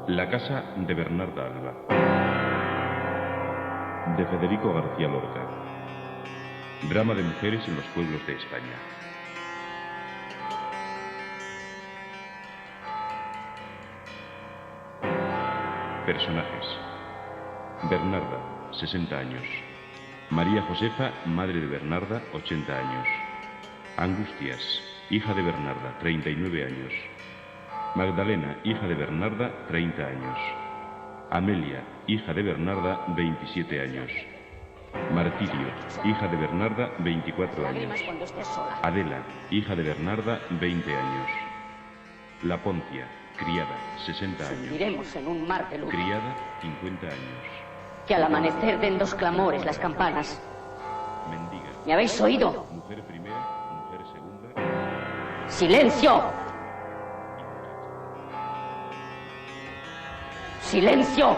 La casa de Bernarda Alba, de Federico García Lorca. Drama de mujeres en los pueblos de España. Personajes: Bernarda, 60 años. María Josefa, madre de Bernarda, 80 años. Angustias, hija de Bernarda, 39 años. Magdalena, hija de Bernarda, 30 años. Amelia, hija de Bernarda, 27 años. Martirio, hija de Bernarda, 24 años. Adela, hija de Bernarda, 20 años. La Poncia, criada, 60 años. Iremos en un mar de luz. Criada, 50 años. Que al amanecer den dos clamores las campanas. Mendiga. ¿Me habéis oído? Mujer primera, mujer segunda. ¡Silencio! ¡Silencio!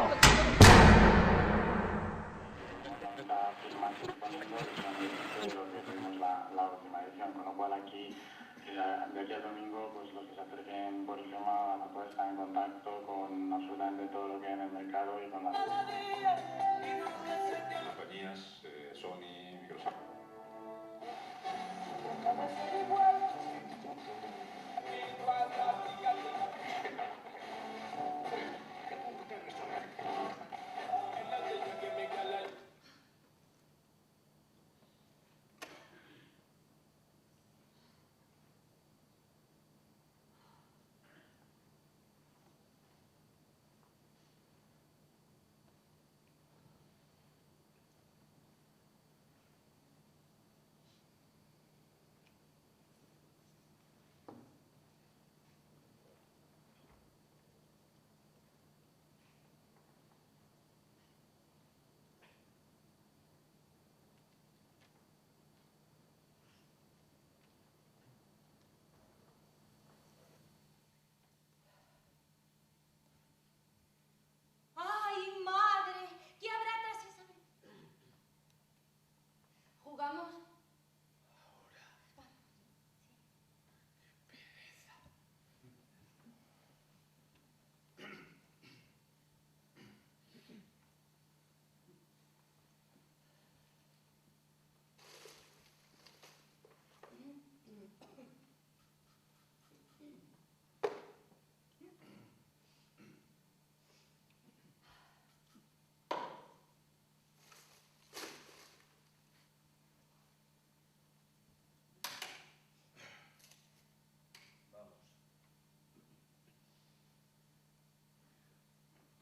La última edición, con lo cual aquí, de aquí al domingo, pues los que se acerquen por el tema van a poder estar en contacto con absolutamente todo lo que hay en el mercado y con las compañías, Sony, Microsoft.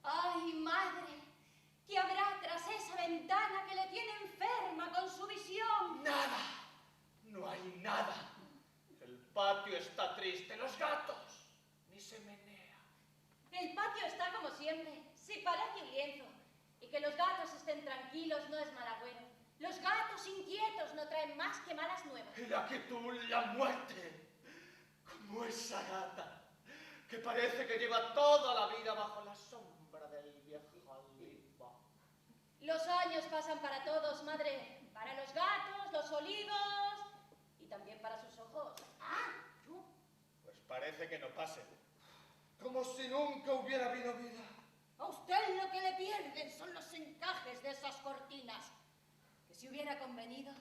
¡Ay, madre! ¿Qué habrá tras esa ventana que le tiene enferma con su visión? ¡Nada! No hay nada. El patio está triste. Los gatos ni se menean. El patio está como siempre. Sí, parece un lienzo. Y que los gatos estén tranquilos no es mal agüero. Los gatos inquietos no traen más que malas nuevas. Y la quietud, la muerte. Como esa gata que parece que lleva toda la vida bajo la sombra del viejo Aliba. Los años pasan para todos, madre. Para los gatos, los olivos y también para sus ojos. ¡Ah! ¿Tú? Pues parece que no pasen. Como si nunca hubiera habido vida. A usted lo que le pierden son los encajes de esas cortinas. Que si hubiera convenido,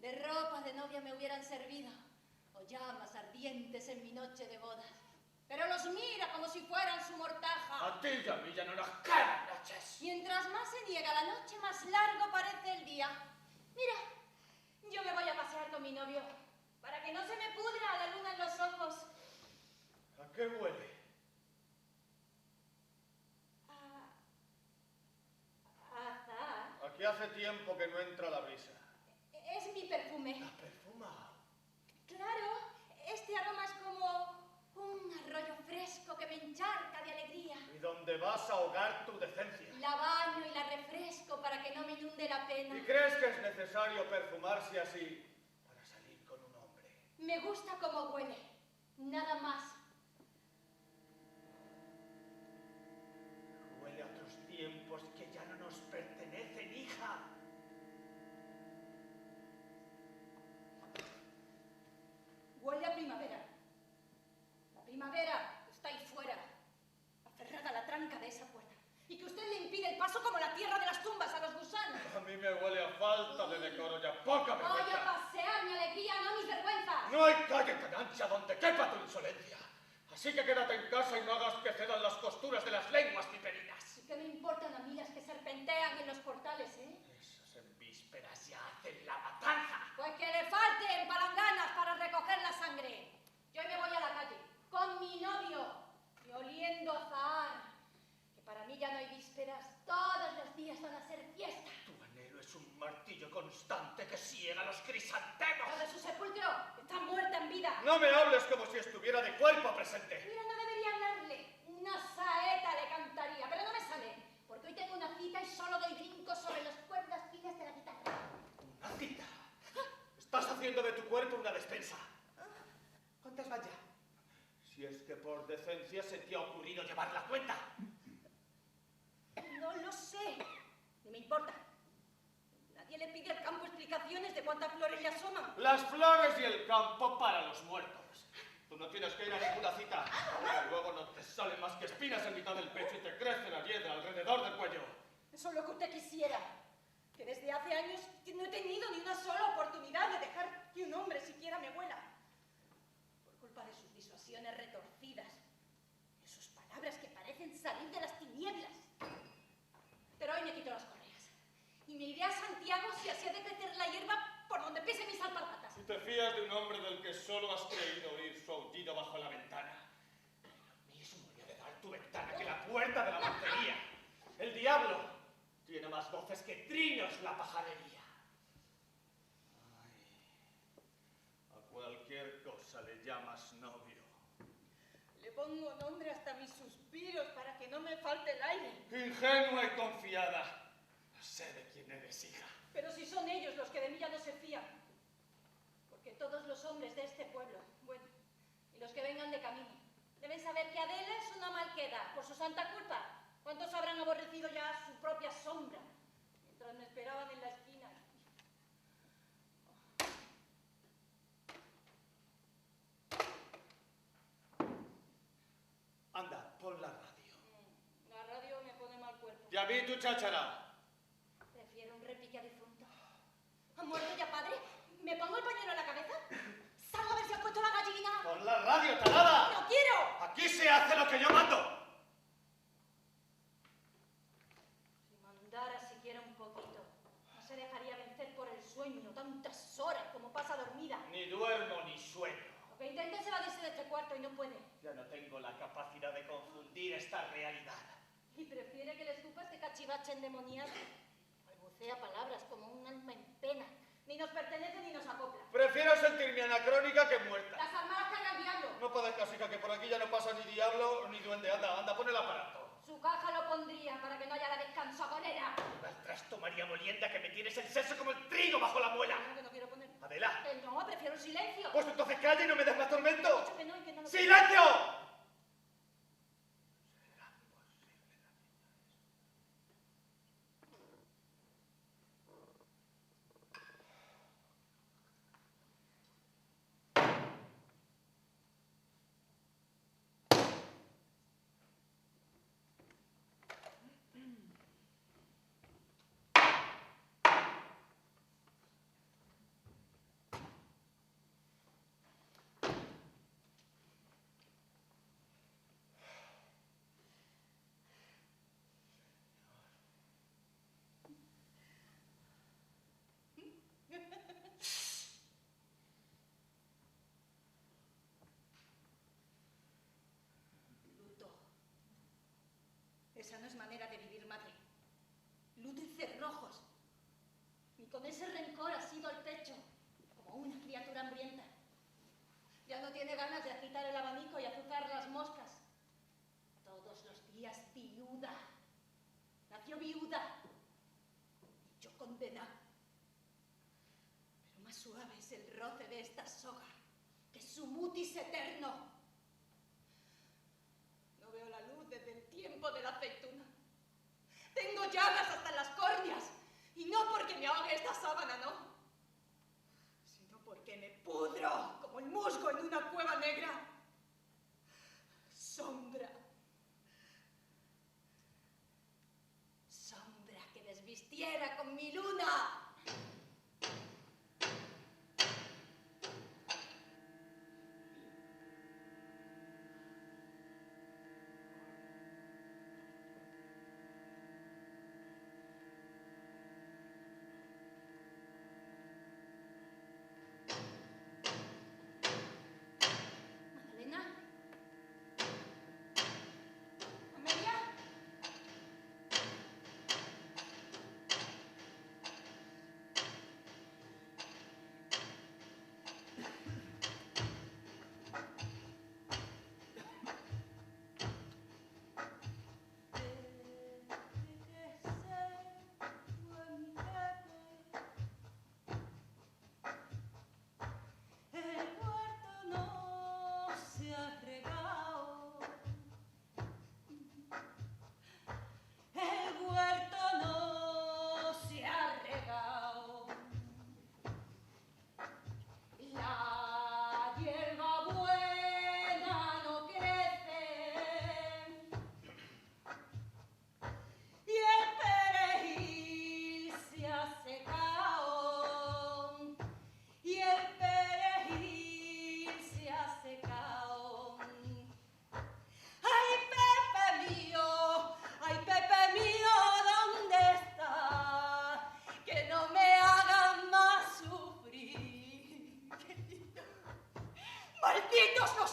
de ropa de novia me hubieran servido. O llamas ardientes en mi noche de bodas. Pero los mira como si fueran su mortaja. A ti y a mí ya no nos quedan noches. Mientras más se niega la noche, más largo parece el día. Mira, yo me voy a pasear con mi novio, para que no se me pudra la luna en los ojos. ¿A qué huele? A azahar. Aquí hace tiempo que no entra la brisa. Es mi perfume. ¿La perfuma? Claro, este aroma es como un arroyo fresco que me encharca de alegría. ¿Y dónde vas a ahogar tu decencia? La baño y la refresco para que no me inunde la pena. ¿Y crees que es necesario perfumarse así para salir con un hombre? Me gusta como huele, nada más. Huele a otros tiempos que ya no nos pertenecen, hija. Huele a primavera. La primavera está ahí fuera, aferrada a la tranca No hay calle tan ancha donde quepa tu insolencia. Así que quédate en casa y no hagas que cedan las costuras de las lenguas viperinas. ¿Y qué me importan a mí las que serpentean en los portales, Esos en vísperas ya hacen la matanza. Pues que le falten palanganas para recoger la sangre. Yo hoy me voy a la calle con mi novio y oliendo a azahar. Que para mí ya no hay vísperas, todos los días van a ser fiesta. Tu anhelo es un martillo constante que ciega los crisantemos. Lo de su sepulcro está muerta en vida. No me hables como si estuviera de cuerpo presente. Mira, no debería hablarle. Una saeta le cantaría, pero no me sale. Porque hoy tengo una cita y solo doy brincos sobre las cuerdas finas de la guitarra. ¿Una cita? Estás haciendo de tu cuerpo una despensa. ¿Cuántas van ya? Si es que por decencia se te ha ocurrido llevar la cuenta. No lo sé. Ni me importa. Nadie le pide al campo explicaciones de cuántas flores le asoman. Las flores y el campo para los muertos. Tú no tienes que ir a ninguna cita. Luego no te salen más que espinas en mitad del pecho y te crece la hiedra alrededor del cuello. Eso es lo que usted quisiera. Que desde hace años no he tenido ni una sola oportunidad de dejar que un hombre siquiera me huela. Por culpa de sus disuasiones retorcidas. De sus palabras que parecen salir de las tinieblas. Pero hoy me quito las correas. Y me iré a Santiago si así ha de crecer la hierba por donde pise mis alpargatas. Si te fías de un hombre del que solo has creído oír su aullido bajo la ventana, lo mismo le ha de dar tu ventana que la puerta de la montería. El diablo tiene más voces que trinos la pajarería. Ay, a cualquier cosa le llamas novio. Le pongo nombre hasta mis suspiros para que no me falte el aire. Ingenua y confiada. Sé de quién eres hija. Pero si son ellos los que de mí ya no se fían. Porque todos los hombres de este pueblo, bueno, y los que vengan de camino, deben saber que Adela es una malqueda por su santa culpa. ¿Cuántos habrán aborrecido ya su propia sombra mientras me esperaban en la esquina? Anda, pon la radio. La radio me pone mal cuerpo. Ya vi tu cháchara. Prefiero un repique a difunto. ¿Ha muerto ya, padre? ¿Me pongo el pañuelo en la cabeza? ¡Salgo a ver si ha puesto la gallina! Pon la radio, tarada. ¡No quiero! Aquí se hace lo que yo mando. Si mandara siquiera un poquito, no se dejaría vencer por el sueño tantas horas como pasa dormida. Ni duermo ni sueño. Lo que intenta es evadirse de este cuarto y no puede. Ya no tengo la capacidad de confundir esta realidad. Y prefiere que le escupa este cachivache endemoniado. Balbucea palabras como un alma en pena. Ni nos pertenece ni nos acopla. Prefiero sentirme anacrónica que muerta. Las armadas cargan al diablo. No padezcas, hija, que por aquí ya no pasa ni diablo ni duende. Anda, pon el aparato. Su caja lo pondría para que no haya la descanso agonera. Trasto María Molienda, que me tienes el seso como el trigo bajo la muela. Claro que no quiero poner. Adela. No, prefiero el silencio. Pues entonces calla y no me des más tormento. He dicho que no y que no lo ¡Silencio! Luto. Esa no es manera de vivir, madre. Luto y cerrojos. Y con ese rencor asido al pecho, como una criatura hambrienta. Ya no tiene ganas de agitar el abanico y azuzar las moscas. Todos los días viuda. Nació viuda. Y yo condenada. Pero más suave es el roce de esta soga que su mutis eterno. No veo la luz desde el tiempo de la aceituna. Tengo llagas hasta las córneas. Y no porque me ahogue esta sábana, no. Sino porque me pudro como el musgo en una cueva negra. Sombra. Sombra que desvistiera con mi luna.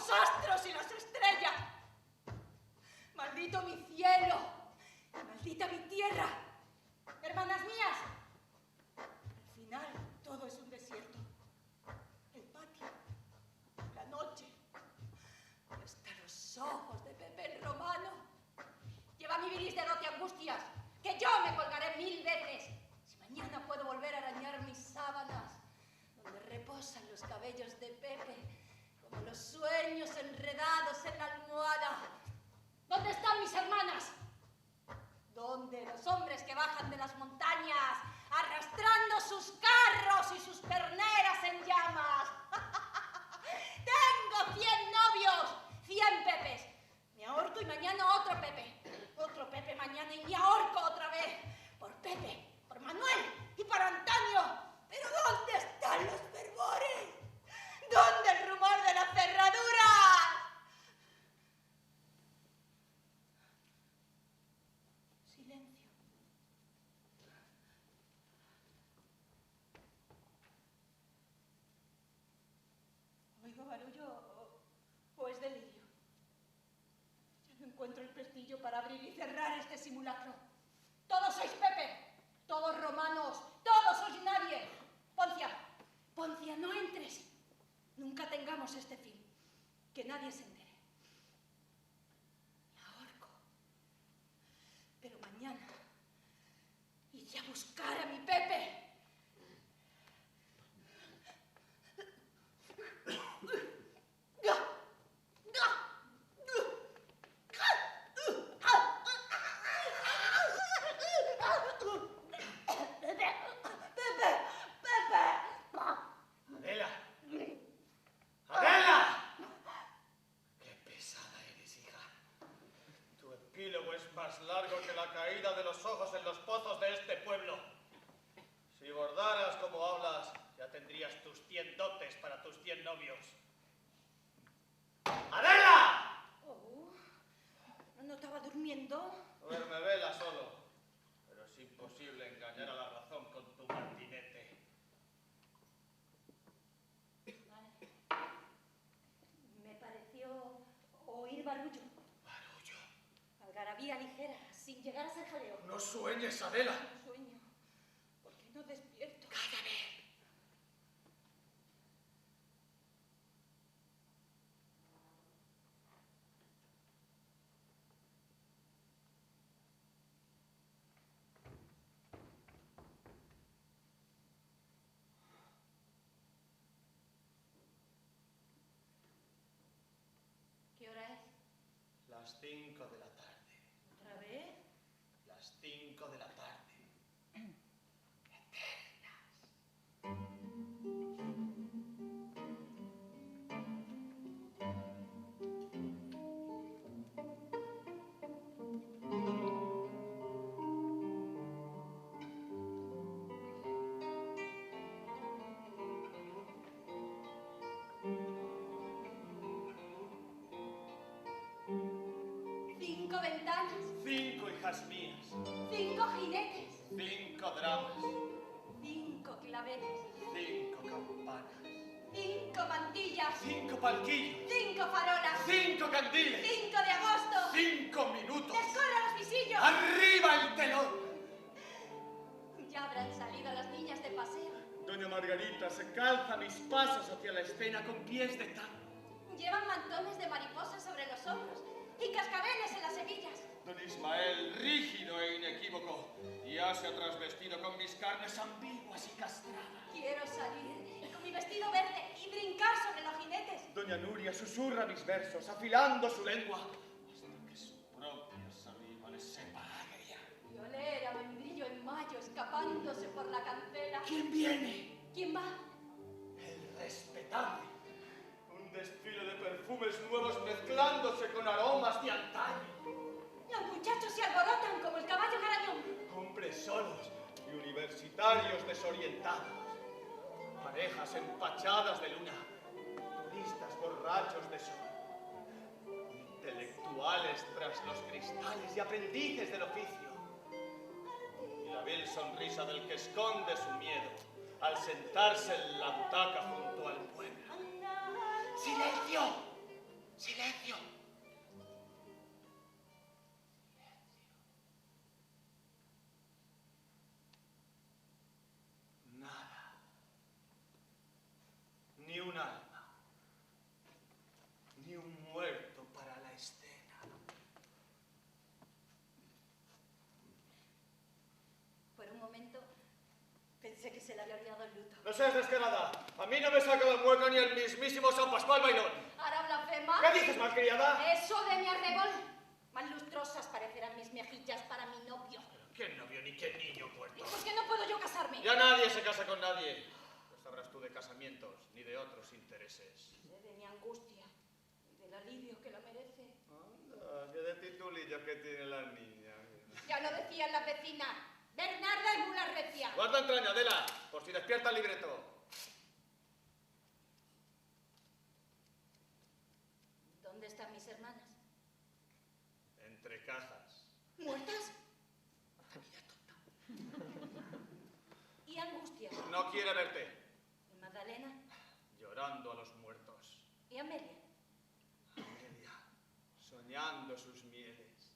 los astros y las estrellas. Maldito mi cielo, maldita mi tierra. Hermanas mías, al final todo es un desierto. El patio, la noche, y hasta los ojos de Pepe el Romano. Lleva mi bilis de Rote Angustias, que yo me colgaré 1000 veces. Si mañana puedo volver a arañar mis sábanas, donde reposan los cabellos de Pepe, como los sueños enredados en la almohada. ¿Dónde están mis hermanas? ¿Dónde los hombres que bajan de las montañas arrastrando sus carros y sus terneras en llamas? Tengo 100 novios, 100 Pepes. Me ahorco y mañana otro Pepe mañana y me ahorco otra vez. Por Pepe, por Manuel y por Antonio. Pero ¿dónde están los fervores? ¿Dónde el rumor de las cerraduras? Silencio. ¿Oigo barullo o es delirio? Ya no encuentro el pestillo para abrir y cerrar este simulacro. Todos sois Pepe, todos romanos, todos sois nadie. Poncia, no entres. Nunca tengamos este fin. Que nadie se entere. Me ahorco. Pero mañana iré a buscar a mi Pepe. Más largo que la caída de los ojos en los pozos de este pueblo. Si bordaras como hablas, ya tendrías tus 100 dotes para tus 100 novios. ¡Adela! Oh, ¿no estaba durmiendo? Duerme vela solo, pero es imposible engañar a la razón con tu martinete. Me pareció oír barullo. Algarabía ligera, sin llegar a ser jaleo. No sueñes, Adela. No sueño. ¿Por qué no despierto? ¡Cállame! ¿Qué hora es? Las 5 de la tarde. ¿Otra vez? Las 5 de la tarde. Cinco ventanas. 5 hijas mías. 5 jinetes. 5 dramas. 5 claveles. 5 campanas. 5 mantillas. 5 palquillos. 5 farolas. 5 candiles. 5 de agosto. 5 minutos. ¡Descorra los visillos! ¡Arriba el telón! Ya habrán salido las niñas de paseo. Doña Margarita se calza mis pasos hacia la escena con pies de tango. Llevan mantones de mariposas sobre los hombros y cascabeles en las hebillas. Don Ismael, rígido e inequívoco, ya se ha trasvestido con mis carnes ambiguas y castradas. Quiero salir con mi vestido verde y brincar sobre los jinetes. Doña Nuria susurra mis versos, afilando su lengua, hasta que su propia saliva le sepa agria. Y oler a membrillo en mayo escapándose por la cancela. ¿Quién viene? ¿Quién va? El respetable. Un desfile de perfumes nuevos mezclándose con aromas de antaño. Los muchachos se alborotan como el caballo garañón. Hombres solos y universitarios desorientados. Parejas empachadas de luna. Turistas borrachos de sol. Intelectuales tras los cristales y aprendices del oficio. Y la vil sonrisa del que esconde su miedo al sentarse en la butaca junto al pueblo. ¡Silencio! Pensé que se le había olvidado el luto. No seas descarada. A mí no me saca del hueco ni el mismísimo San Pascual Bailón. ¿Ahora blasfema? ¿Qué dices, malcriada? Eso de mi arrebol. Más lustrosas parecerán mis mejillas para mi novio. ¿Qué novio ni qué niño ¿Y muerto? por qué no puedo yo casarme? Ya nadie se casa con nadie. No sabrás tú de casamientos ni de otros intereses. Sé de mi angustia y del alivio que la merece. Anda, qué de titulillo que tiene la niña. Ya lo decían las vecinas. Bernarda es mula recia. Guarda entraña, Adela, por si despierta el libreto. ¿Dónde están mis hermanas? Entre cajas. ¿Muertas? ¿Y angustia? No quiere verte. ¿Y Magdalena? Llorando a los muertos. ¿Y Amelia? Amelia, soñando sus mieles.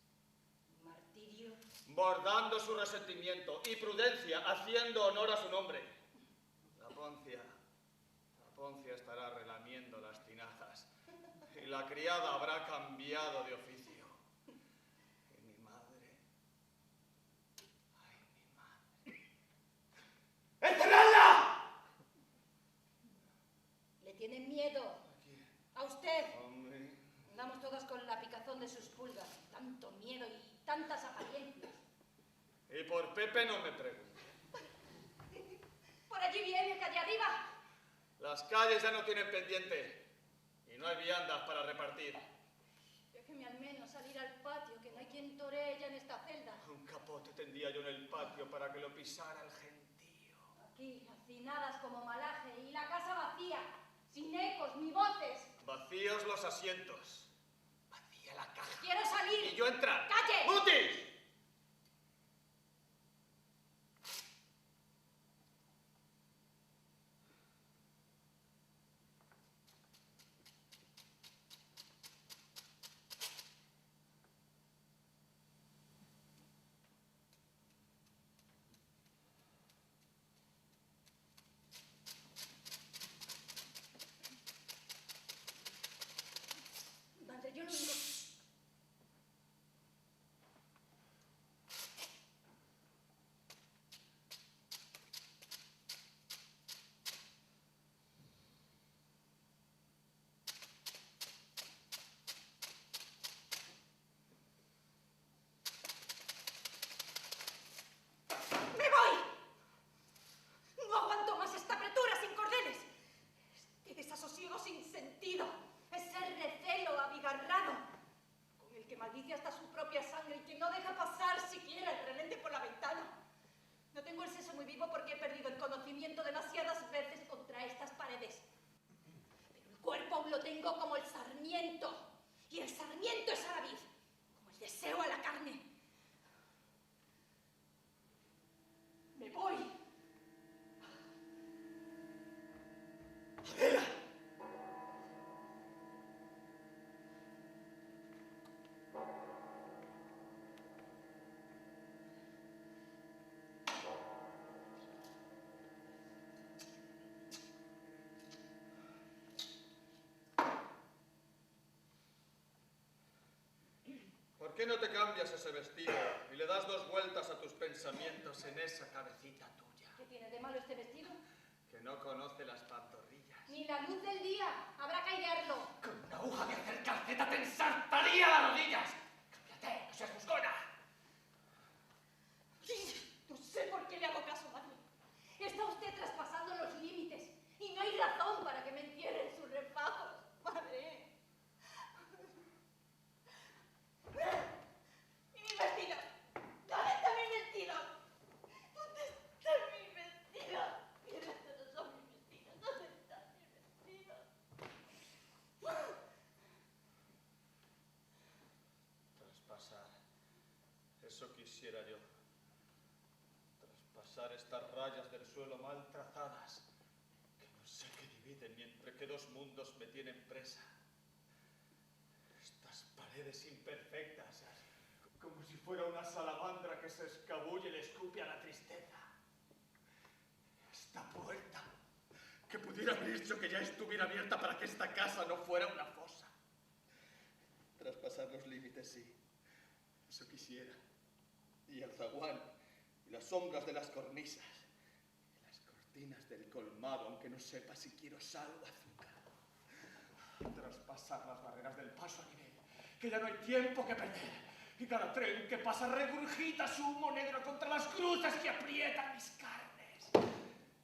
Martirio. Bordando su resentimiento y Prudencia haciendo honor a su nombre. La Poncia estará relamiendo las tinajas y la criada habrá cambiado de oficio. Y mi madre... ¡Ay, mi madre! ¡Encerradla! ¿Le tienen miedo? ¿A quién? ¿A usted? Hombre. Andamos todos con la picazón de sus pulgas. Tanto miedo y tantas apariencias. Y por Pepe no me pregunte. Por allí viene, calle arriba. Las calles ya no tienen pendiente y no hay viandas para repartir. Déjeme al menos salir al patio, que no hay quien toree ya en esta celda. Un capote tendría yo en el patio para que lo pisara el gentío. Aquí, hacinadas como malaje, y la casa vacía, sin ecos ni voces. Vacíos los asientos. Vacía la caja. ¡Quiero salir! Y yo entrar. ¡Calle! ¡Mutis! Madre, yo no vengo... ¡Me voy! No aguanto más esta apretura sin cordeles. Este desasosiego sin sentido. Ese recelo abigarrado con el que maldice hasta su propia sangre y que no deja pasar siquiera el relente por la ventana. No tengo el seso muy vivo porque he perdido el conocimiento demasiadas veces contra estas paredes. Pero el cuerpo aún lo tengo como el sarmiento. Y el sarmiento es a la vid, como el deseo a la carne. Me voy. ¡Adela! ¿Por qué no te cambias ese vestido y le das 2 vueltas a tus pensamientos en esa cabecita tuya? ¿Qué tiene de malo este vestido? Que no conoce las pantorrillas. Ni la luz del día. Habrá que airearlo. Con una aguja de hacer calceta te ensartaría las rodillas. ¡Cámbiate, no seas buscona! No sé por qué le hago caso, madre. Está usted traspasando los límites y no hay razón para que me entierren sus refajos, madre. ¿Y mi vestido? ¿Dónde está mi vestido? ¿Dónde está mi vestido? Mira, ¿dónde son mis vestidos? ¿Dónde está mi vestido? Traspasar. Eso quisiera yo. Traspasar estas rayas del suelo mal trazadas, que no sé qué dividen ni entre qué 2 mundos me tienen presa. Estas paredes imperfectas, como si fuera una salamandra que se escabulle y le escupe a la tristeza. Esta puerta, que pudiera haber dicho que ya estuviera abierta para que esta casa no fuera una fosa. Traspasar los límites, sí. Eso quisiera. Y el zaguán, y las sombras de las cornisas, cortinas del colmado, aunque no sepa si quiero sal o azúcar. Traspasar las barreras del paso a nivel, que ya no hay tiempo que perder. Y cada tren que pasa regurgita su humo negro contra las cruces que aprietan mis carnes.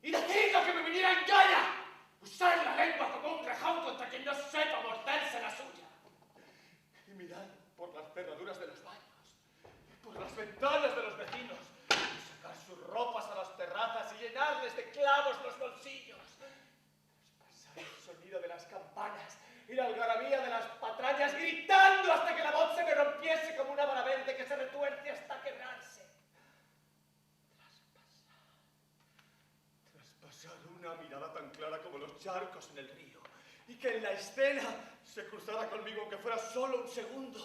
Y decirlo que me vinieran gana, usar la lengua como un rejón contra quien no sepa morderse la suya. Y mirar por las cerraduras de los baños, por las ventanas de los vecinos, y sacar sus ropas a las terrazas y llenarles de clavos los bolsillos. Traspasar el sonido de las campanas y la algarabía de las patrañas, gritando hasta que la voz se me rompiese como una vara verde que se retuerce hasta quebrarse. Traspasar una mirada tan clara como los charcos en el río, y que en la escena se cruzara conmigo aunque fuera solo un segundo,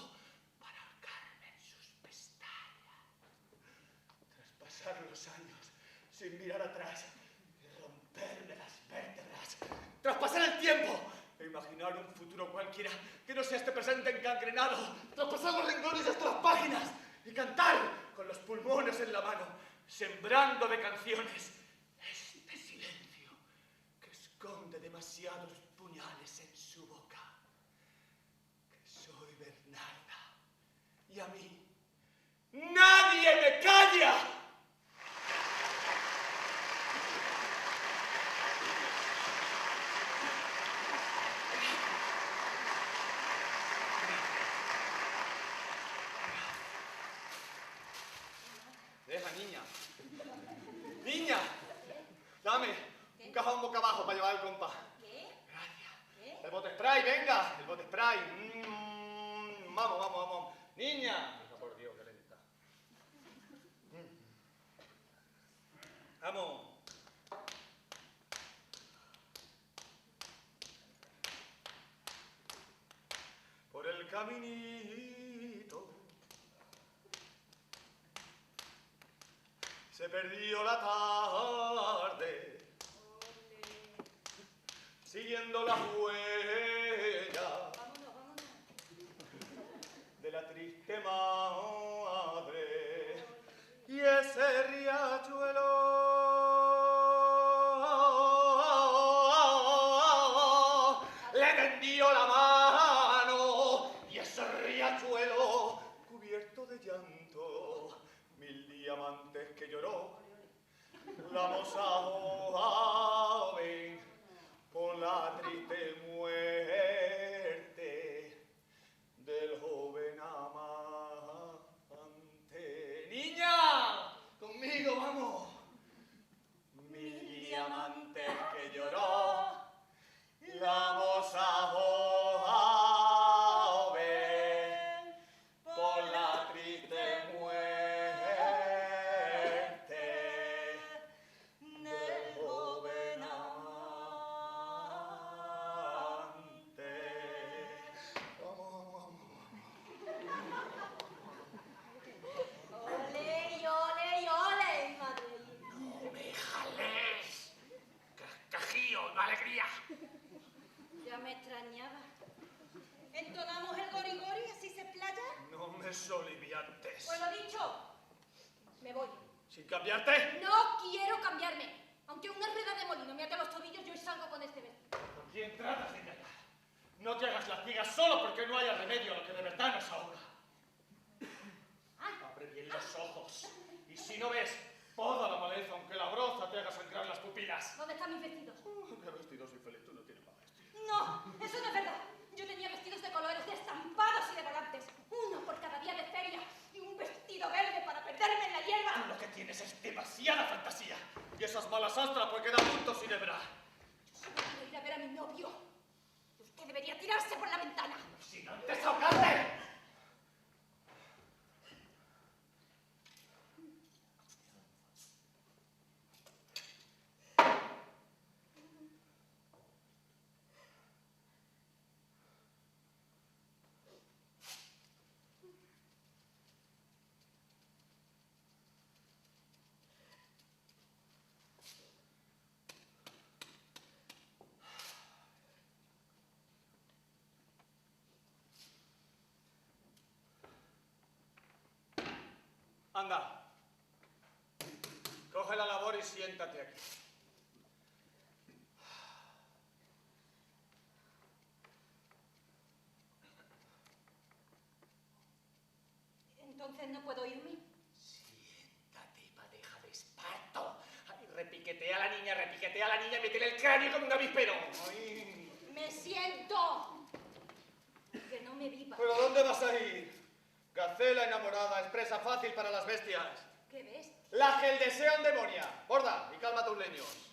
para ahorcarme en sus pestañas. Traspasar los años sin mirar atrás y romperme las vértebras. Traspasar el tiempo e imaginar un futuro cualquiera que no sea este presente encangrenado. Traspasar los renglones hasta las páginas y cantar con los pulmones en la mano, sembrando de canciones este silencio que esconde demasiados puñales en su boca. Que soy Bernarda y a mí nadie me calla. Deja, niña. Niña, dame un cajón boca abajo para llevar el compás. ¿Qué? Gracias. ¿Qué? El bote spray, venga, el bote spray. Vamos, vamos, vamos. Niña. Hija, por Dios, qué lenta. Vamos. Por el caminito se perdió la tarde, siguiendo las huellas de la triste madre, y ese riachuelo le tendió la mano, y ese riachuelo cubierto de llanto, 1000 diamantes que lloró la moza joven por la triste muerte del joven amante. Niña, conmigo vamos. 1000 diamantes que lloró la moza joven por la triste muerte del joven amante. Vamos, vamos, Ole, y ole, y ole, madre. no me jales. Cascajío, una alegría. Ya me extrañaba. ¿Entonamos el gorigori así se playa? No me soliviantes. Pues lo dicho, me voy. ¿Sin cambiarte? No quiero cambiarme. Aunque una rueda de molino me ate los tobillos, yo salgo con este vestido. ¿Con quién tratas de engañar? No te hagas la ciega solo porque no haya remedio a lo que de verdad nos ahoga. Abre bien los ojos. Y si no ves, poda la maleza aunque la broza te haga sangrar las pupilas. ¿Dónde están mis vestidos? Qué vestidos infeliz, tú no tienes más vestidos. No, eso no es verdad. Yo tenía vestidos de colores, de estampados y de volantes. Uno por cada día de feria y un vestido verde para perderme en la Tú hierba. lo que tienes es demasiada fantasía. Y esas malas astras porque da puntos sin hebra. Yo quiero ir a ver a mi novio. Y usted debería tirarse por la ventana. Sin antes ahogarte. Anda. Coge la labor y siéntate aquí. entonces no puedo irme. Siéntate, pareja de esparto. Ay, repiquetea a la niña y métele el cráneo como un avispero. Ay. ¡Me siento! Que no me viva. ¿Pero dónde vas a ir? Gacela enamorada es presa fácil para las bestias. ¿Qué ves? La geldesea demonia. Borda y calma tus leños.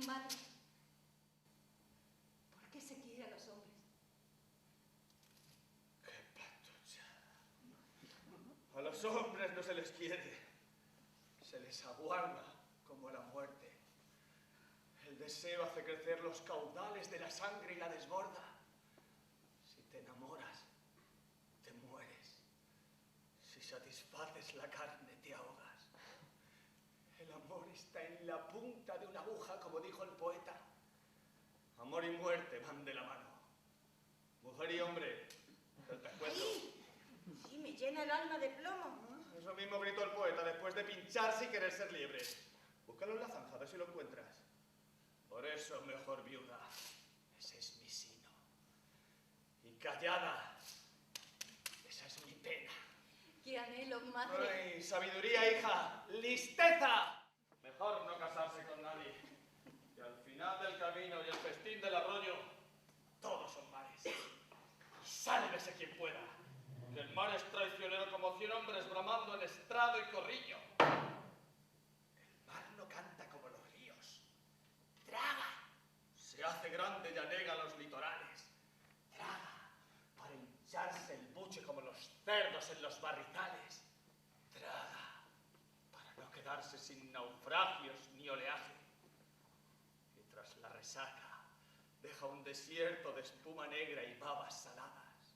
Madre, ¿por qué se quiere a los hombres? ¡Qué patocha! A los hombres no se les quiere. Se les aguarda como a la muerte. El deseo hace crecer los caudales de la sangre y la desborda. Si te enamoras, te mueres. Si satisfaces la carne, te ahogas. El amor está en la punta de una aguja, como dijo el poeta. Amor y muerte van de la mano. Mujer y hombre, del pescuezo. Sí, me llena el alma de plomo. Eso mismo gritó el poeta después de pincharse y querer ser liebre. Búscalo en la zanja, a ver si lo encuentras. Por eso, mejor viuda, ese es mi sino. Y callada, esa es mi pena. ¡Qué anhelo, madre! ¡Ay, sabiduría, hija! ¡Listeza! Mejor no casarse con nadie. Y al final del camino y el festín del arroyo, todos son mares. Sálvese quien pueda, que el mar es traicionero como 100 hombres bramando en estrado y corrillo. El mar no canta como los ríos. Traga. Se hace grande y anega los litorales. Traga para hincharse el buche como los cerdos en los barrizales. Traga para no quedarse sin naufragios ni oleaje. Y tras la resaca deja un desierto de espuma negra y babas saladas.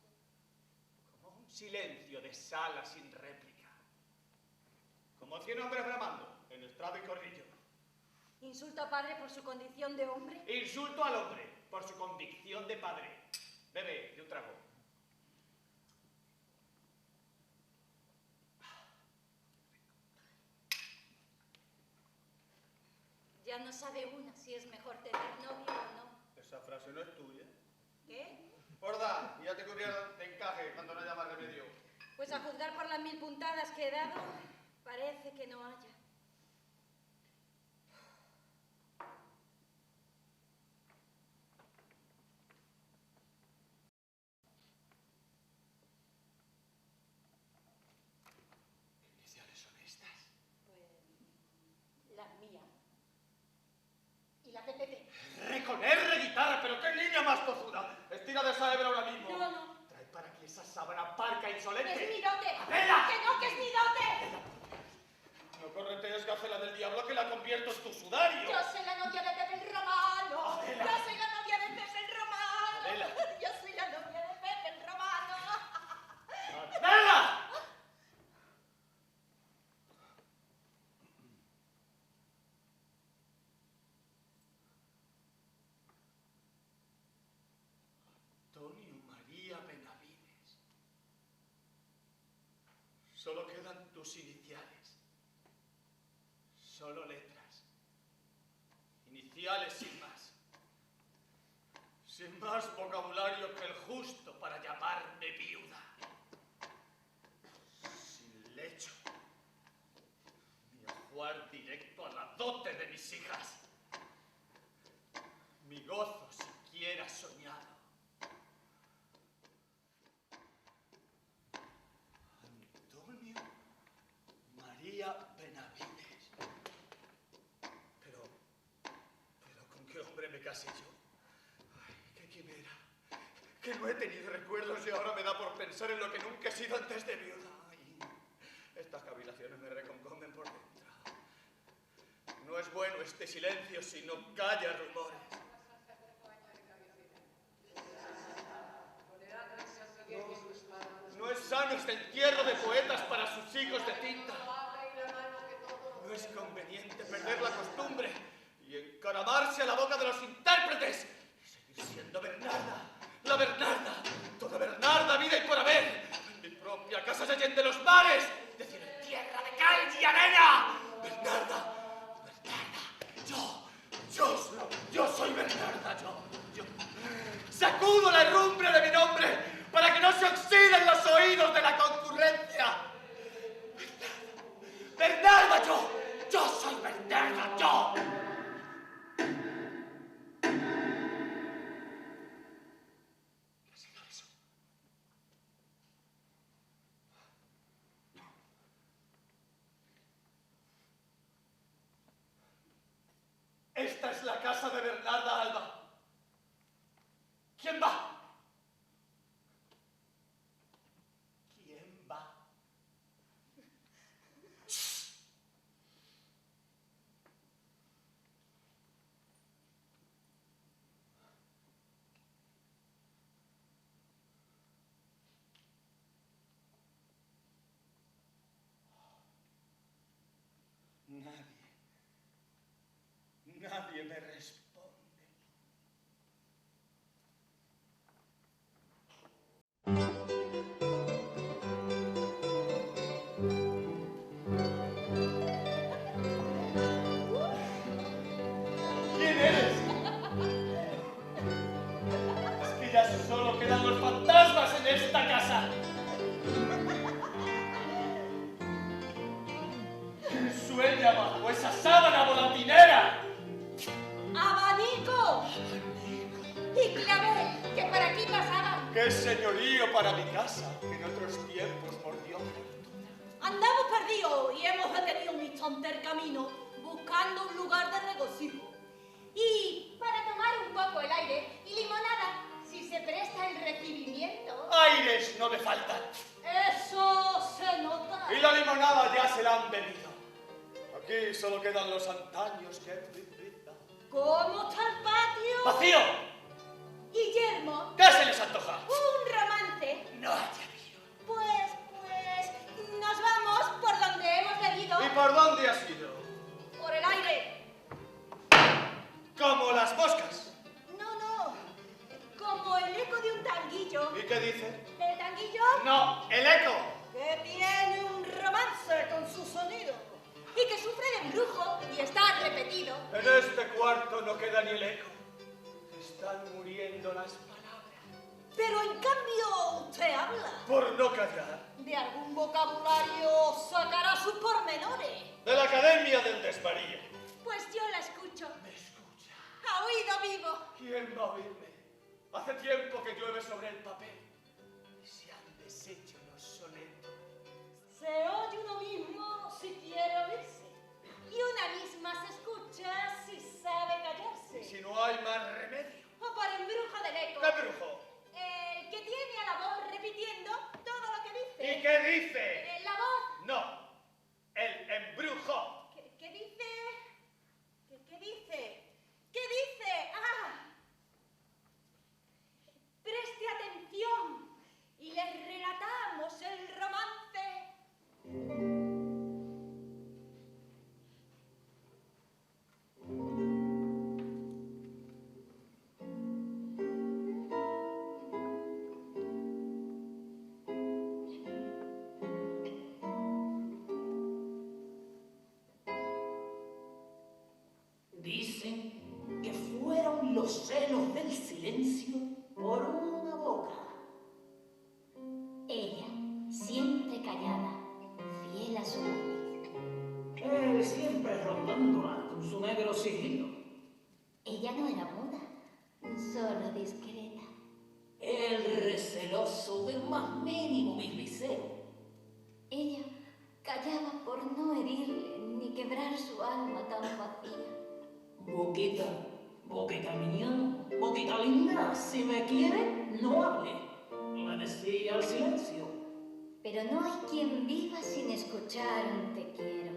Como un silencio de sala sin réplica. Como 100 hombres bramando en estrado y corrillo. ¿Insulta a padre por su condición de hombre? Insulto al hombre por su convicción de padre. Bebe de un trago. Ya no sabe una si es mejor tener novio o no. Esa frase no es tuya. ¿Qué? Borda, ya te cubrieron de encaje cuando no haya más remedio. Pues a juzgar por las 1000 puntadas que he dado, parece que no haya. ¿Qué iniciales son estas? Pues las mías. Y la de Pepe. Con R guitarra, pero qué niña más tozuda. Estira de esa hebra ahora mismo. No. Trae para aquí esa sábana parca insolente. ¡Es mi dote! ¡Adela! ¡Que no, que es mi dote! No corretees, Gacela del diablo, que la convierto en tu sudario. Yo soy la novia de Pepe el Romano. Adela. Yo soy la novia de Pepe el Romano. Adela. Yo soy la novia de Pepe el Romano. ¡Adela! Antonio María Benavides. Solo quedan tus iniciales. Solo letras. Iniciales sin más. Sin más vocabulario que el justo para llamarme viuda. Sin lecho. Ni ajuar directo a la dote de mis hijas. Mi gozo siquiera soñado. Antonio María Benavides. Pero ¿con qué hombre me casé yo? Ay, qué quimera. Que no he tenido recuerdos y ahora me da por pensar en lo que nunca he sido antes de viuda. Ay, estas cavilaciones me reconcomen por dentro. No es bueno este silencio si no calla rumores. No es sano este entierro de poetas para sus hijos de tinta. No es conveniente perder la costumbre y encaramarse a la boca de los intérpretes y seguir siendo Bernarda, la Bernarda, toda Bernarda, vida y por haber. En mi propia casa se llenen de los mares, decir en tierra de cal y arena. Bernarda, Bernarda, yo agudo la herrumbre de mi nombre para que no se oxiden los oídos de la concurrencia. Bernarda, yo soy Bernarda, yo. ¿Qué ha sido eso? Esta es la casa de Bernarda Alba. ¿Quién va? ¿Quién va? Nadie me responde. ¿Quién eres? Es que ya solo quedan los fantasmas en esta casa. ¿Quién sueña bajo esa sábana volantinera? ¡Abanico! Y clavé que por aquí pasaban. ¡Qué señorío para mi casa, que en otros tiempos mordió! Andamos perdidos y hemos detenido un instante el camino buscando un lugar de regocijo. Y para tomar un poco el aire y limonada, si se presta el recibimiento. ¡Aires no me faltan! Eso se nota. Y la limonada ya se la han bebido. Aquí solo quedan los antaños que... ¿Cómo está el patio? ¡Vacío! Guillermo. ¿Qué se les antoja? Un romance. No haya habido. Pues, nos vamos por donde hemos venido. ¿Y por dónde has ido? Por el aire. Como las moscas. No, como el eco de un tanguillo. ¿Y qué dice? ¿El tanguillo? No, el eco. Que tiene un romance con su sonido. Y que sufre de embrujo y está repetido. En este cuarto no queda ni el eco. Están muriendo las palabras. Pero en cambio usted habla. Por no callar. De algún vocabulario sacará sus pormenores. De la Academia del Desvarío. Pues yo la escucho. ¿Me escucha? A oído vivo. ¿Quién va a oírme? Hace tiempo que llueve sobre el papel. Y se han deshecho los sonetos. Se oye uno mismo si quiere oírse. Y una misma se escucha si sabe callarse. Y si no hay más remedio. O por embrujo del eco. ¿Qué brujo? El que tiene a la voz repitiendo todo lo que dice. ¿Y qué dice? La voz. No, el embrujo. ¿Qué dice? ¿Qué dice? ¿Qué dice? ¡Ah! Preste atención y les relatamos el romance. Dicen que fueron los celos del silencio por una boca. Ella, siempre callada, fiel a su voz. Él siempre rondándola con su negro sigilo. Ella no era muda, solo discreta. Él receloso del más mínimo bisbiseo. Ella callaba por no herirle ni quebrar su alma tan vacía. Boquita, boquita mía, boquita linda, si me quiere, no hable. Le decía al silencio. Pero no hay quien viva sin escuchar un te quiero,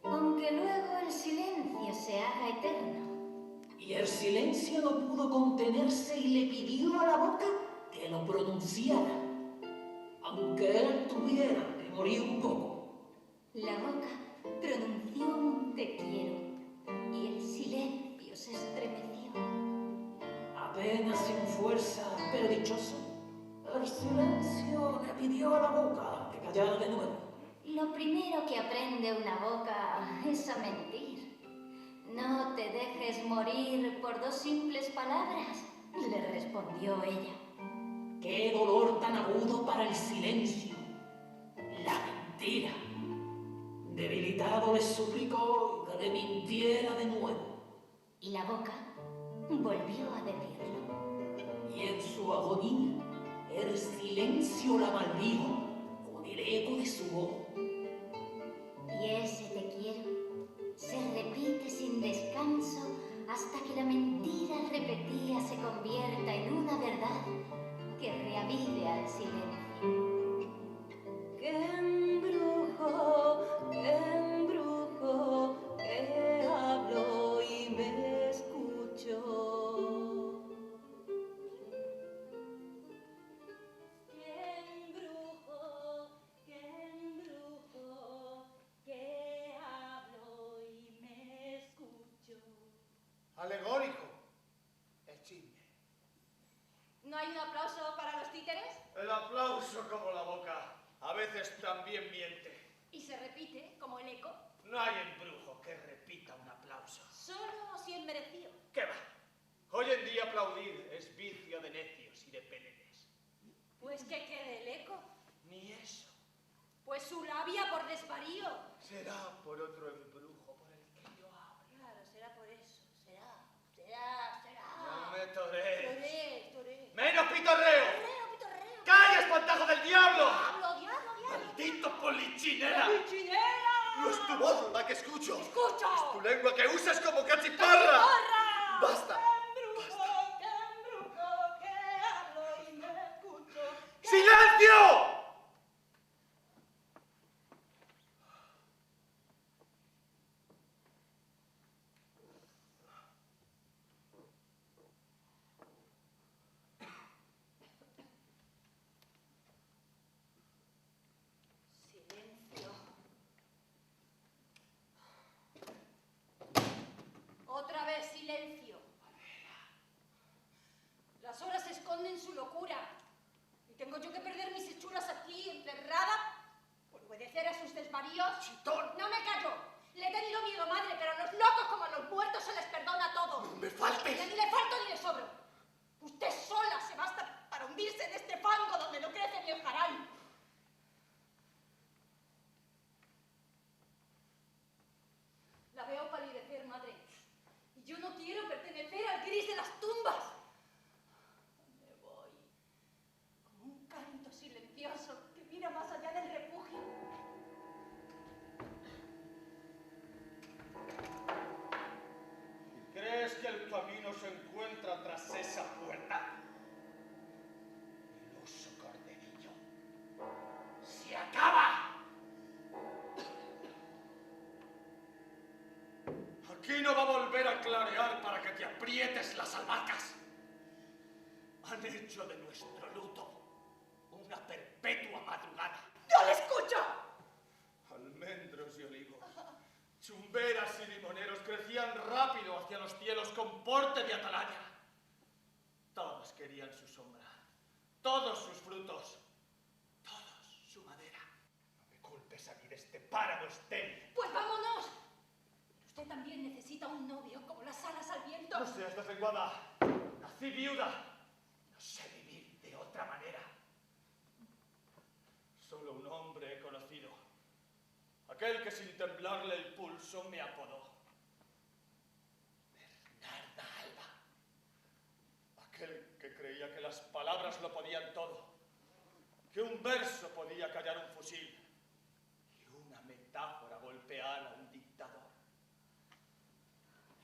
aunque luego el silencio se haga eterno. Y el silencio no pudo contenerse y le pidió a la boca que lo pronunciara, aunque él tuviera que morir un poco. La boca pronunció un te quiero y el silencio se estremeció. Apenas sin fuerza, pero dichoso, el silencio le pidió a la boca que callara de nuevo. Lo primero que aprende una boca es a mentir. No te dejes morir por dos simples palabras, le respondió ella. ¡Qué dolor tan agudo para el silencio! La mentira. Debilitado le suplicó que le mintiera de nuevo. Y la boca volvió a decirlo. Y en su agonía, el silencio la maldijo con el eco de su voz. Y ese te quiero se repite sin descanso hasta que la mentira repetida se convierta en una verdad que reavive al silencio. ¡Qué embrujo, que habló y me escuchó! ¡Qué embrujo, que habló y me escuchó! Alegórico. El chisme. ¿No hay un aplauso para los títeres? El aplauso como la boca. A veces también miente. ¿Y se repite como el eco? No hay embrujo que repita un aplauso. Solo si es merecido. ¿Qué va? Hoy en día aplaudir es vicio de necios y de peleles. Pues que quede el eco. Ni eso. Pues su labia por desvarío. Será por otro embrujo por el que yo hablo. Claro, será por eso. Será. No me torees. Toré. ¡Menos pitorreo! Pitorreo. ¡Calla, espantajo del diablo! Diablo. ¡Maldito polichinela! ¡Chinela! No es tu voz la que escucho. ¡Escucho! Es tu lengua que usas como cachiparra. ¡Porra! ¡Basta! ¡Qué embrujo, que hablo y me escucho! ¡Silencio! Silencio. Otra vez silencio. Las horas se esconden su locura. Y tengo yo que perder mis hechuras aquí, encerrada, por obedecer a sus desvaríos. ¡Chitón! No me callo. Le he tenido miedo, madre, pero a los locos como a los muertos se les perdona todo. ¡No me faltes! Ni le falto ni le sobro. Usted sola se basta para hundirse en este fango donde no crece ni el jaral. La veo palidecer, madre. Y yo no quiero pertenecer al gris de las tumbas. Me voy. Como un canto silencioso que mira más allá del refugio. ¿Crees que el camino se encuentra tras esa puerta? El oso corderillo se acaba. Aquí no va a volver a clarear para que te aprietes las albahacas. Han hecho de nuestro luto una perpetua madrugada. ¡No le escucho! Almendros y olivos, chumberas y limoneros crecían rápido hacia los cielos con porte de atalaya. Todos querían su sombra, todos sus frutos, todos su madera. No me culpes a mí de este páramo estéril. Pues vámonos. Usted también necesita un novio como las alas al viento. No seas deslenguada. Nací viuda. No sé vivir de otra manera. Solo un hombre he conocido. Aquel que sin temblarle el pulso me apodó. Bernarda Alba. Aquel que creía que las palabras lo podían todo. Que un verso podía callar un fusil. Y una metáfora golpear a un dictador.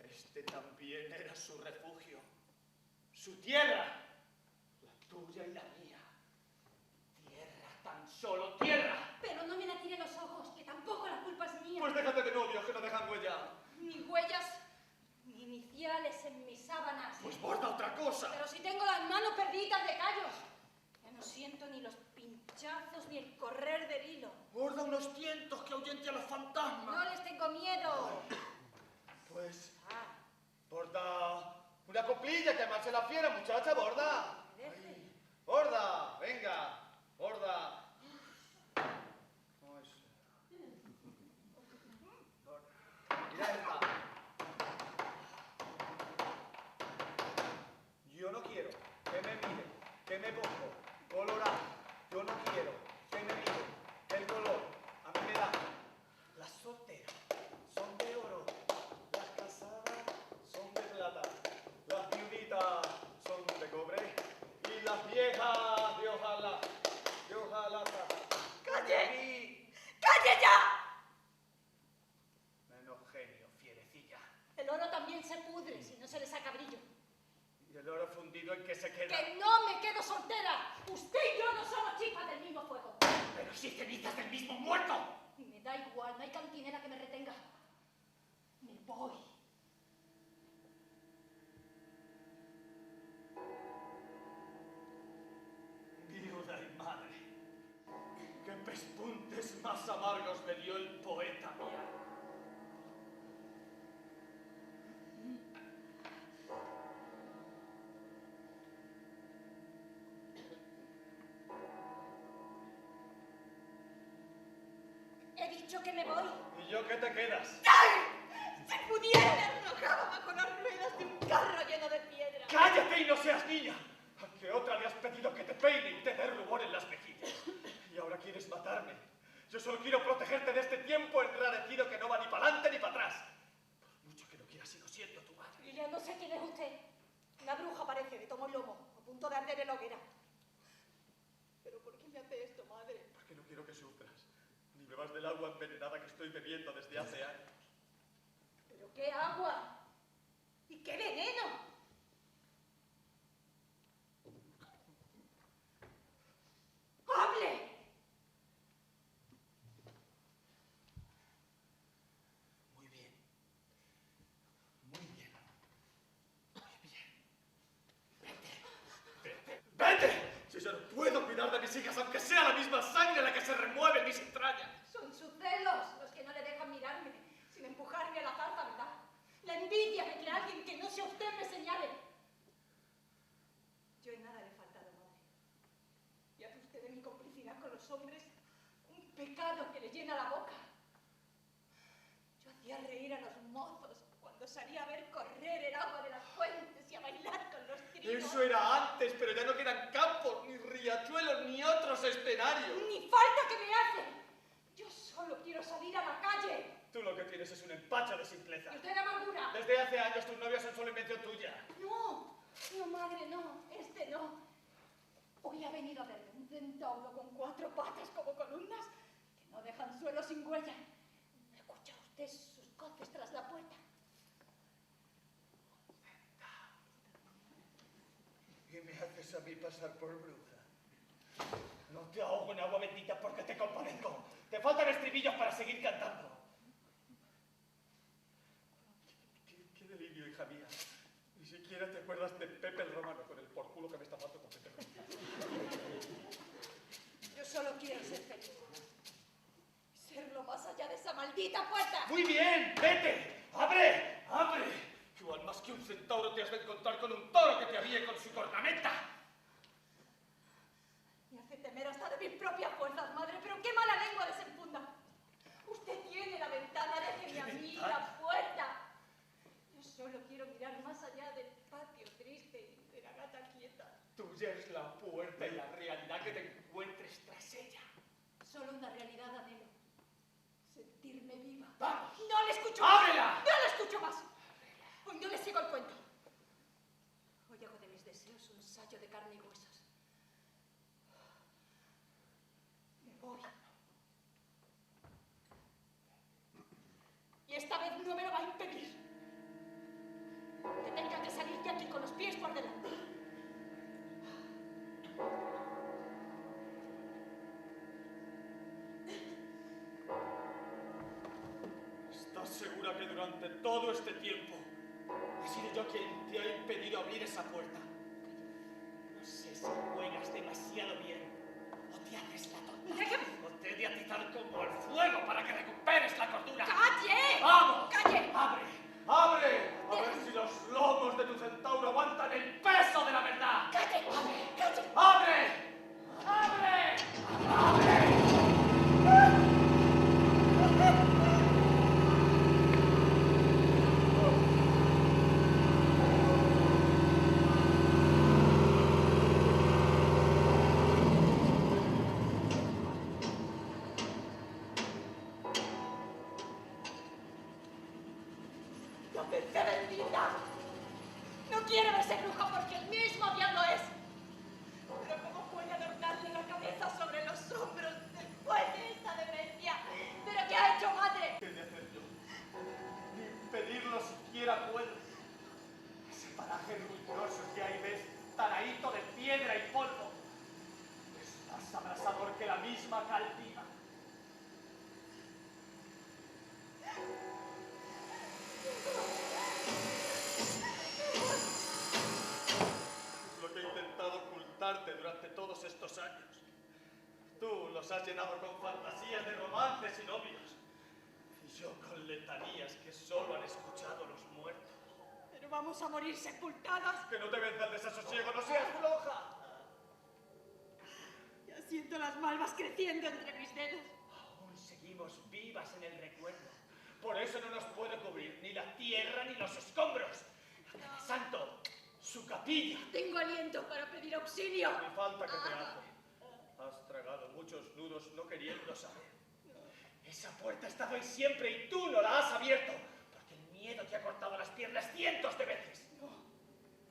Este también era su refugio, su tierra, la tuya y la mía. Tierra, tan solo tierra. Pero no me la tire los ojos, que tampoco la culpa es mía. Pues déjate de novios que no dejan huella. Ni huellas, ni iniciales en mis sábanas. Pues borda otra cosa. Pero si tengo las manos perdidas de callos. Ya no siento ni los pinchazos ni el correr del hilo. Borda unos tientos que ahuyente a los fantasmas. No les tengo miedo. Pues borda una coplilla que marche la fiera, muchacha, borda. Deje. Borda, venga, borda. Mira esta. Yo no quiero. me cojo, colorado, yo no quiero, que me mire, el color, a mí me da. Las solteras son de oro, las casadas son de plata, las viuditas son de cobre y las viejas de hojalata. ¡Calle! ¡Calle ya! Menos genio, fierecilla. El oro también se pudre si no se le saca brillo. ¿Y el oro fundido en qué se queda? ¡Que no me quedo soltera! Usted y yo no somos chispas del mismo fuego. ¡Pero si cenizas del mismo muerto! Me da igual, no hay cantinera que me retenga. Me voy. Viuda y madre, qué pespuntes más amargos me dio el poeta mía. He dicho que me voy. ¿Y yo qué te quedas? ¡Ay! Si pudiera me arrojaba bajo las ruedas de un carro lleno de piedra. ¡Cállate y no seas niña! ¿A qué otra le has pedido que te peine y te dé rubor en las mejillas? Y ahora quieres matarme. Yo solo quiero protegerte de este tiempo enrarecido que no va ni para adelante ni para atrás. Por mucho que no quiera, sigo siendo tu madre. Y yo no sé quién es usted. Una bruja parece, de tomo y lomo, a punto de arder en la hoguera. ¿Pero por qué me hace esto, madre? Porque no quiero que sufras. Ni bebas del agua envenenada que estoy bebiendo desde hace años. ¿Pero qué agua? ¿Y qué veneno? ¡Hable! Muy bien. Muy bien. Muy bien. Vete. ¡Vete! Si yo no puedo cuidar de mis hijas, aunque sea la misma sangre la que se remueve en mis entrañas. Son sus celos los que no le dejan mirarme, sin empujarme a la zarza, ¿verdad? La envidia de que alguien que no sea usted me señale. Yo en nada le he faltado, madre. Y hace usted de mi complicidad con los hombres un pecado que le llena la boca. Yo hacía reír a los mozos cuando salía a ver correr el agua de las fuentes y a bailar con los trinos. Eso era antes, pero ya no quedan campos, ni riachuelos, ni otros escenarios. ¡Ni falta que me hace! Yo solo quiero salir a la calle. Tú lo que tienes es un empacho de simpleza. ¿Y usted de amargura? Desde hace años tus novios son solo invención tuya. No, no, madre, no. Este no. Hoy ha venido a verme un centauro con 4 patas como columnas que no dejan suelo sin huella. ¿No escucha usted sus coces tras la puerta? ¿Y me haces a mí pasar por bruja? No te ahogo en agua bendita porque te compadezco. Te faltan estribillos para seguir cantando. Qué delirio, hija mía. Ni siquiera te acuerdas de Pepe el Romano con el porculo que me está dando con Pepe el Romano. Yo solo quiero ser feliz. Serlo más allá de esa maldita puerta. ¡Muy bien! ¡Vete! ¡Abre! ¡Abre! Igual más que un centauro te has de encontrar con un toro que te avíe con su cornamenta. Me hace temer hasta de mis propias fuerzas, madre, pero qué mala lengua desenfunda. Usted tiene la ventana, déjeme a mí la puerta. Yo solo quiero mirar más allá del patio triste y de la gata quieta. Tuya es la puerta y la realidad que te encuentres tras ella. Solo una realidad anhelo. Sentirme viva. ¡Vamos! ¡No le escucho más! ¡Ábrela! ¡No le escucho más! Hoy no le sigo el cuento. Hoy hago de mis deseos un sayo de carne y huesos. Me voy. Y esta vez no me lo va a impedir. Que tenga que salir de aquí con los pies por delante. ¿Estás segura que durante todo este tiempo he sido yo quien te ha impedido abrir esa puerta? No sé si juegas demasiado bien o te haces la tonta. ¡Déjame! O te he de atizar como el fuego para que recuperes la cordura. ¡Calle! ¡Vamos! ¡Calle! ¡Abre! ¡Abre! A ver si los lomos de tu centauro aguantan el peso de la verdad. ¡Calle! ¡Calle! ¡Abre! ¡Abre! ¡Abre! ¡Esté bendita! No quiere verse bruja porque el mismo diablo es. Pero ¿cómo puede adornarle la cabeza sobre los hombros después de esta demencia? ¿Pero qué ha hecho, madre? ¿Qué he de hacer yo? Ni impedirlo siquiera puedo. Ese paraje ruinoso que ahí ves, taradito de piedra y polvo, es más abrasador que la misma cal viva. Es lo que he intentado ocultarte durante todos estos años. Tú los has llenado con fantasías de romances y novios, y yo con letanías que solo han escuchado los muertos. Pero vamos a morir sepultadas. Que no te venza el desasosiego, no seas floja. Ya siento las malvas creciendo entre mis dedos. Aún seguimos vivas en el recuerdo. Por eso no nos puede cubrir ni la tierra ni los escombros. El santo, su capilla. Tengo aliento para pedir auxilio. Ni falta que te hace. Has tragado muchos nudos no queriendo saber. Esa puerta ha estado ahí siempre y tú no la has abierto. Porque el miedo te ha cortado las piernas cientos de veces. No,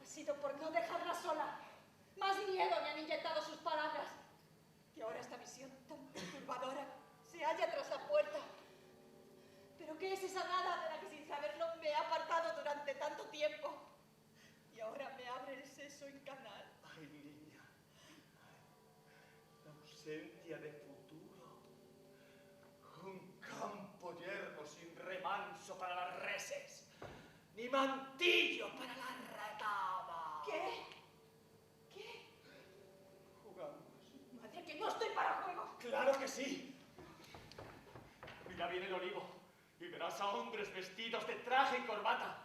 ha sido por no dejarla sola. Más miedo me han inyectado sus palabras. Y ahora esta visión tan perturbadora se halla tras la puerta. ¿Pero qué es esa nada de la que sin saberlo me he apartado durante tanto tiempo? Y ahora me abre el seso en canal. Ay, niña. La ausencia de futuro. Un campo yermo sin remanso para las reses. Ni mantillo para la retama. ¿Qué? ¿Qué? Jugamos. Madre, que no estoy para juegos. ¡Claro que sí! Mira bien el olivo y verás a hombres vestidos de traje y corbata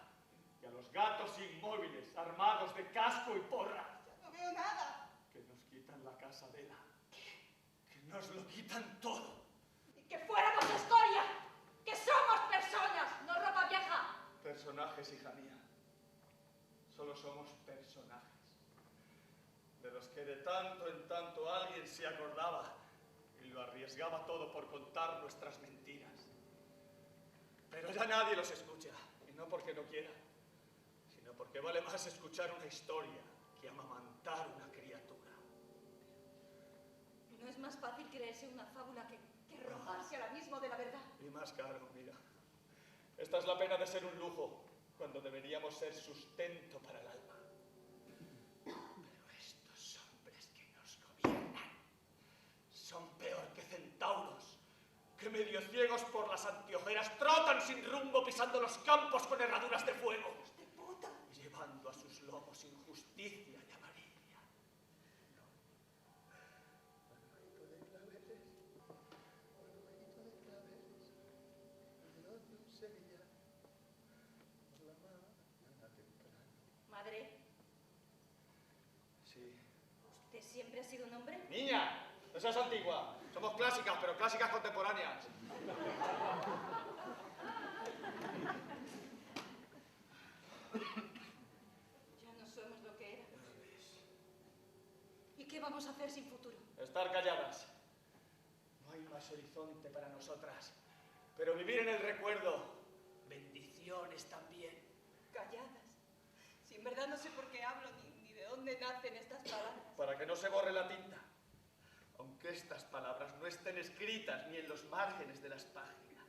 y a los gatos inmóviles, armados de casco y porra. Ya no veo nada. Que nos quitan la casa de la. Que nos lo quitan todo. Y que fuéramos escoria. Que somos personas, no ropa vieja. Personajes, hija mía. Solo somos personajes. De los que de tanto en tanto alguien se acordaba y lo arriesgaba todo por contar nuestras mentiras. Pero ya nadie los escucha, y no porque no quiera, sino porque vale más escuchar una historia que amamantar una criatura. ¿No es más fácil creerse una fábula que arrojarse al abismo de la verdad? Y más caro, mira. Esta es la pena de ser un lujo, cuando deberíamos ser sustento para el alma. Pero estos hombres que nos gobiernan son peor que centauros, que medio ciegos por las anteojeras trotan sin rumbo pisando los campos con herraduras de fuego, ¡De puta! y llevando a sus lomos injusticia y avaricia. Manuelito de claveles, de doncella, por la mañana temprano. Madre, Sí. ¿usted siempre ha sido un hombre? ¡Niña! Esa es antigua. Somos clásicas, pero clásicas contemporáneas. Ya no somos lo que éramos. ¿Y qué vamos a hacer sin futuro? Estar calladas. No hay más horizonte para nosotras. Pero vivir en el recuerdo. Bendiciones también. Calladas. Si en verdad no sé por qué hablo ni de dónde nacen estas palabras. Para que no se borre la tinta. Aunque estas palabras no estén escritas ni en los márgenes de las páginas.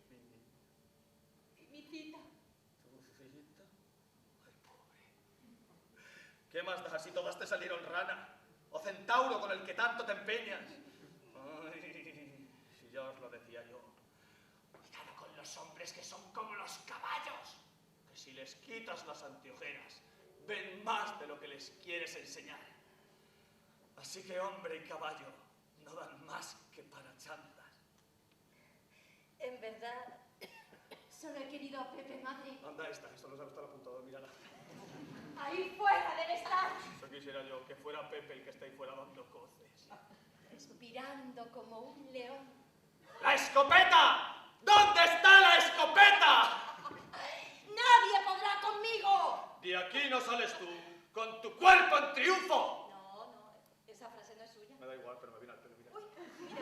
Mi niña. ¿Y mi cita? ¿Tu cita? Ay, pobre. ¿Qué más da si todas te salieron rana? ¿O centauro con el que tanto te empeñas? Ay, si ya os lo decía yo. Cuidado con los hombres que son como los caballos. Que si les quitas las anteojeras, ven más de lo que les quieres enseñar. Así que hombre y caballo no dan más que para chanzas. En verdad, solo he querido a Pepe, madre. Anda esta, esto no sabe estar apuntado, mírala. Ahí fuera debe estar. Eso quisiera yo, que fuera Pepe el que está ahí fuera dando coces. Respirando como un león. ¡La escopeta! ¿Dónde está la escopeta? ¡Nadie podrá conmigo! De aquí no sales tú, con tu cuerpo en triunfo. No, esa frase no es suya. Me da igual, pero me viene al pelo, mira. Uy, mira.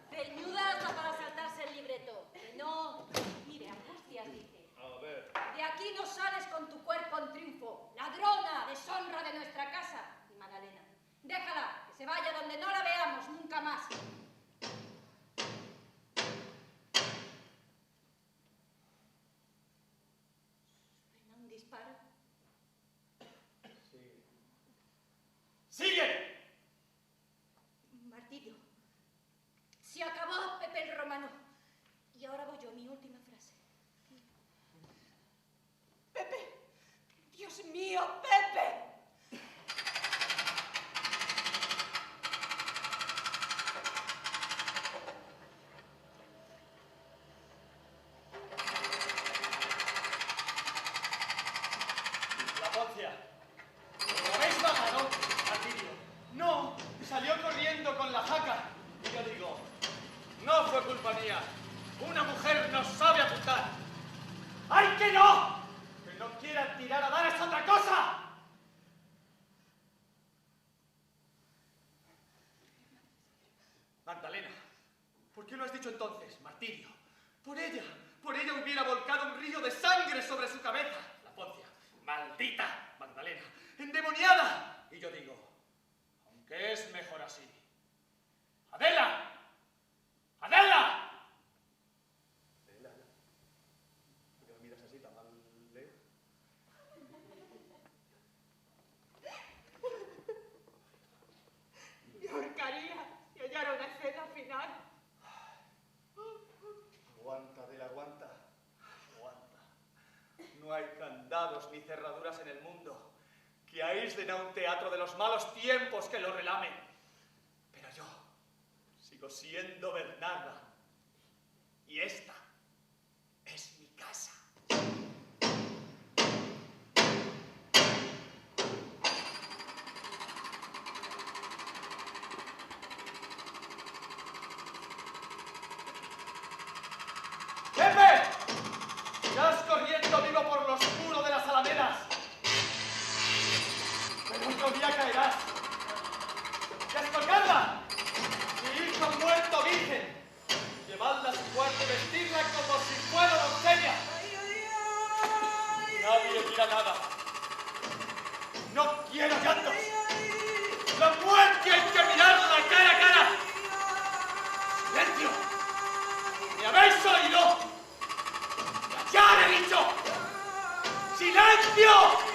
Ceñuda hasta para saltarse el libreto. Que no. Mire, Angustias dice, hermano. Y ahora voy yo, mi última frase. Pepe. Dios mío, Pepe. La Poncia. ¿Lo habéis matado, Martirio? No, salió corriendo con la jaca. Y yo digo, no fue culpa mía. Una mujer no sabe apuntar. ¡Ay, que no! Que no quiera tirar a dar es otra cosa. Magdalena, ¿por qué no has dicho entonces, Martirio? Por ella hubiera volcado un río de sangre sobre su cabeza. La Poncia, maldita Magdalena, endemoniada. Y yo digo, aunque es mejor así. ¡Adela! ¡Adela! ¿Adela? ¿Por qué me miras así tan mal, Leo? Me ahorcaría si hallara una escena final. Aguanta, Adela, aguanta. Aguanta. No hay candados ni cerraduras en el mundo que aíslen a un teatro de los malos tiempos que lo relamen. Pero yo sigo siendo Bernarda. Y esta es mi casa. ¡Pepe! ¡Irás corriendo vivo por lo oscuro de las alamedas! Pero otro día caerás. ¡Descolgadla! Mi hijo muerto virgen. Llevadla a su cuarto y vestirla como si fuera doncella. Nadie dirá nada. No quiero llantos. La muerte hay que mirarla cara a cara. ¡Silencio! ¿Me habéis oído? ¡Ya he dicho! ¡Silencio!